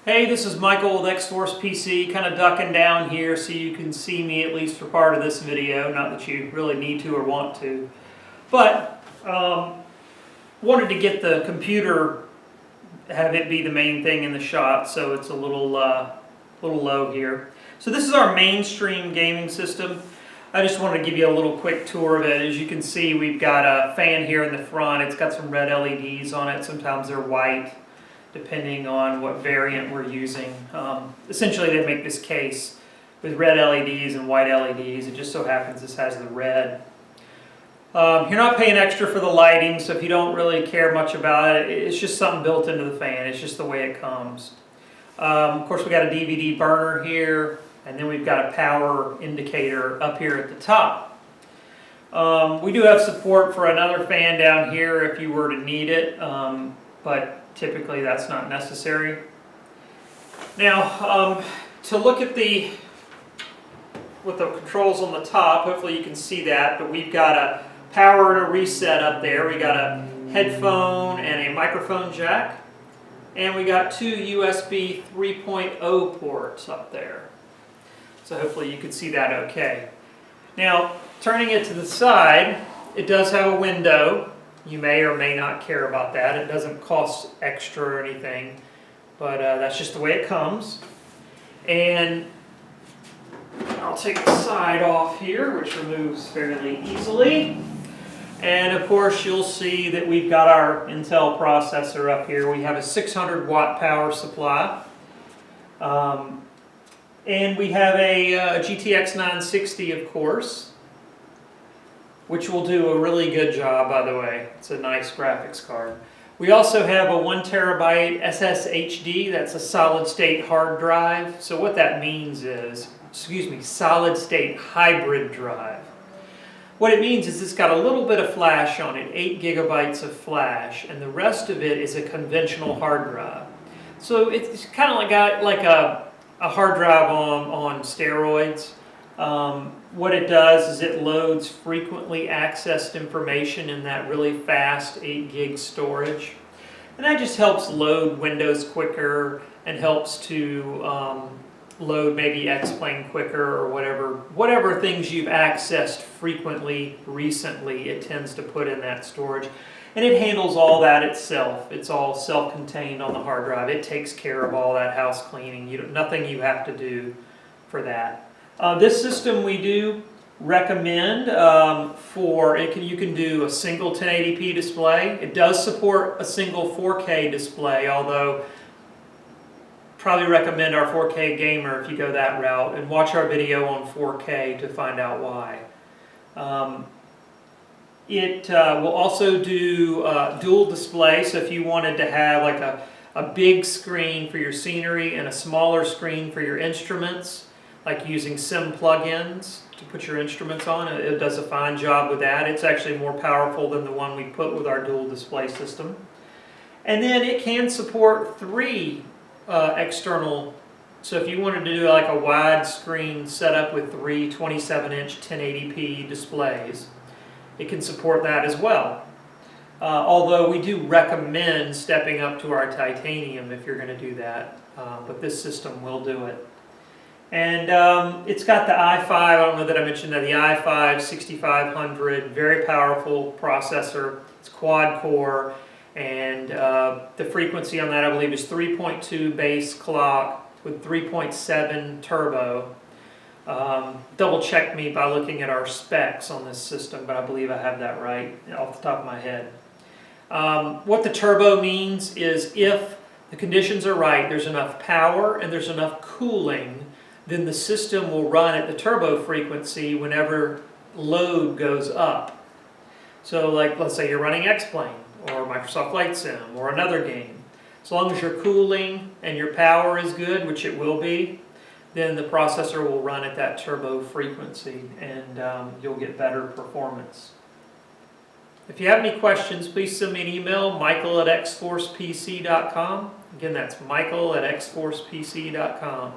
Hey, this is Michael with XForcePC, kind of ducking down here so you can see me at least for part of this video, not that you really need to or want to. But wanted to get the computer, have it be the main thing in the shot, so it's a little low here. So this is our mainstream gaming system. I just wanted to give you a little quick tour of it. As you can see, we've got a fan here in the front. It's got some red LEDs on it. Sometimes they're white, depending on what variant we're using. Essentially, they make this case with red LEDs and white LEDs. It just so happens this has the red. You're not paying extra for the lighting, so if you don't really care much about it, it's just something built into the fan. It's just the way it comes. Of course, we got a DVD burner here, and then we've got a power indicator up here at the top. We do have support for another fan down here if you were to need it, but typically that's not necessary. Now, to look at with the controls on the top, hopefully you can see that, but we've got a power and a reset up there. We got a headphone and a microphone jack, and we got two USB 3.0 ports up there. So hopefully you can see that okay. Now, turning it to the side, it does have a window. You may or may not care about that. It doesn't cost extra or anything, but that's just the way it comes. And I'll take the side off here, which removes fairly easily. And of course, you'll see that we've got our Intel processor up here. We have a 600 watt power supply. And we have a GTX 960, of course, which will do a really good job, by the way. It's a nice graphics card. We also have a 1 terabyte SSHD, that's a solid state hard drive. So what that means is, solid state hybrid drive. What it means is it's got a little bit of flash on it, 8 gigabytes of flash, and the rest of it is a conventional hard drive. So it's kind of like a hard drive on steroids. What it does is it loads frequently accessed information in that really fast 8 gig storage. And that just helps load Windows quicker and helps to load maybe X-Plane quicker or whatever things you've accessed frequently recently, it tends to put in that storage. And it handles all that itself. It's all self-contained on the hard drive. It takes care of all that house cleaning. Nothing you have to do for that. This system we do recommend you can do a single 1080p display. It does support a single 4K display, although probably recommend our 4K gamer if you go that route, and watch our video on 4K to find out why. It will also do dual display, so if you wanted to have like a big screen for your scenery and a smaller screen for your instruments, like using sim plugins to put your instruments on, it does a fine job with that. It's actually more powerful than the one we put with our dual display system. And then it can support 3 external, so if you wanted to do like a wide screen setup with 3 27-inch 1080p displays, it can support that as well. Although we do recommend stepping up to our titanium if you're going to do that, but this system will do it. And it's got the i5, I don't know that I mentioned that, the i5 6500, very powerful processor. It's quad core, and the frequency on that I believe is 3.2 base clock with 3.7 turbo. Double check me by looking at our specs on this system, but I believe I have that right off the top of my head. What the turbo means is if the conditions are right, there's enough power and there's enough cooling, then the system will run at the turbo frequency whenever load goes up. So like, let's say you're running X-Plane or Microsoft Flight Sim or another game. As long as your cooling and your power is good, which it will be, then the processor will run at that turbo frequency, and you'll get better performance. If you have any questions, please send me an email, michael@xforcepc.com. Again, that's michael@xforcepc.com.